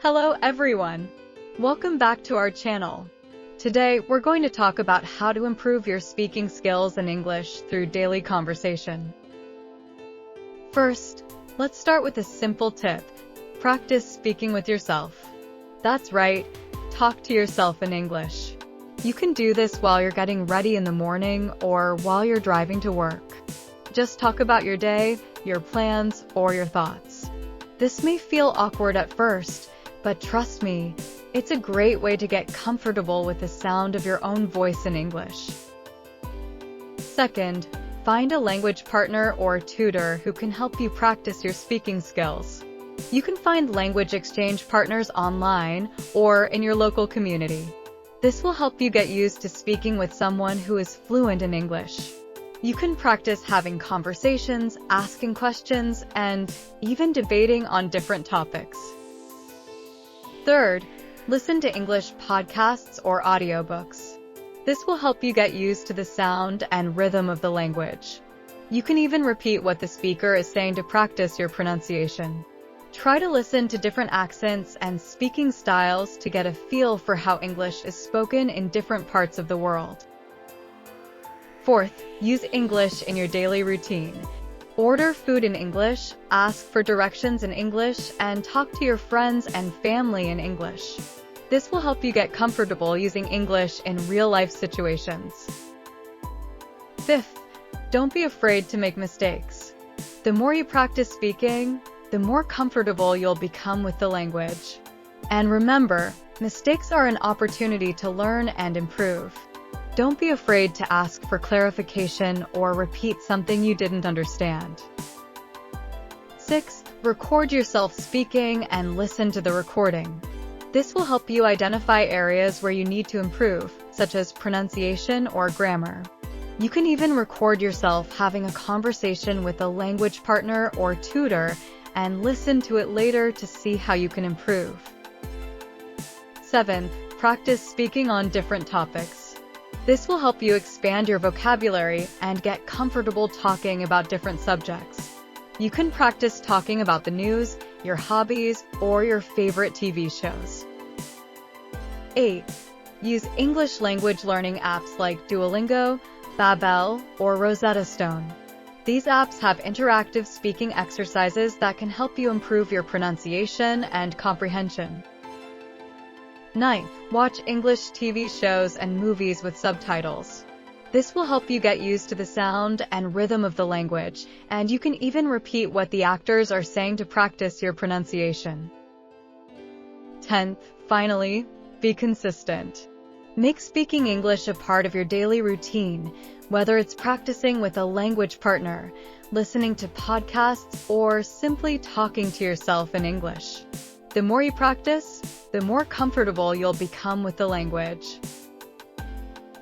Hello everyone! Welcome back to our channel. Today, we're going to talk about how to improve your speaking skills in English through daily conversation. First, let's start with a simple tip. Practice speaking with yourself. That's right, talk to yourself in English. You can do this while you're getting ready in the morning or while you're driving to work. Just talk about your day, your plans, or your thoughts. This may feel awkward at first, but trust me, it's a great way to get comfortable with the sound of your own voice in English. Second, find a language partner or tutor who can help you practice your speaking skills. You can find language exchange partners online or in your local community. This will help you get used to speaking with someone who is fluent in English. You can practice having conversations, asking questions, and even debating on different topics. Third, listen to English podcasts or audiobooks. This will help you get used to the sound and rhythm of the language. You can even repeat what the speaker is saying to practice your pronunciation. Try to listen to different accents and speaking styles to get a feel for how English is spoken in different parts of the world. Fourth, use English in your daily routine. Order food in English, ask for directions in English, and talk to your friends and family in English. This will help you get comfortable using English in real-life situations. Fifth, don't be afraid to make mistakes. The more you practice speaking, the more comfortable you'll become with the language. And remember, mistakes are an opportunity to learn and improve. Don't be afraid to ask for clarification or repeat something you didn't understand. Sixth, record yourself speaking and listen to the recording. This will help you identify areas where you need to improve, such as pronunciation or grammar. You can even record yourself having a conversation with a language partner or tutor and listen to it later to see how you can improve. Seventh, practice speaking on different topics. This will help you expand your vocabulary and get comfortable talking about different subjects. You can practice talking about the news, your hobbies, or your favorite TV shows. 8. Use English language learning apps like Duolingo, Babbel, or Rosetta Stone. These apps have interactive speaking exercises that can help you improve your pronunciation and comprehension. 9th, watch English TV shows and movies with subtitles. This will help you get used to the sound and rhythm of the language, and you can even repeat what the actors are saying to practice your pronunciation. 10th, finally, be consistent. Make speaking English a part of your daily routine, whether it's practicing with a language partner, listening to podcasts, or simply talking to yourself in English. The more you practice, the more comfortable you'll become with the language.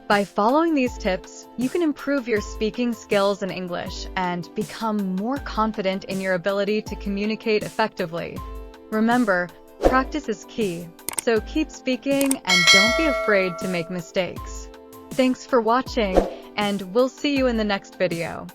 By following these tips, you can improve your speaking skills in English and become more confident in your ability to communicate effectively. Remember, practice is key, so keep speaking and don't be afraid to make mistakes. Thanks for watching, and we'll see you in the next video.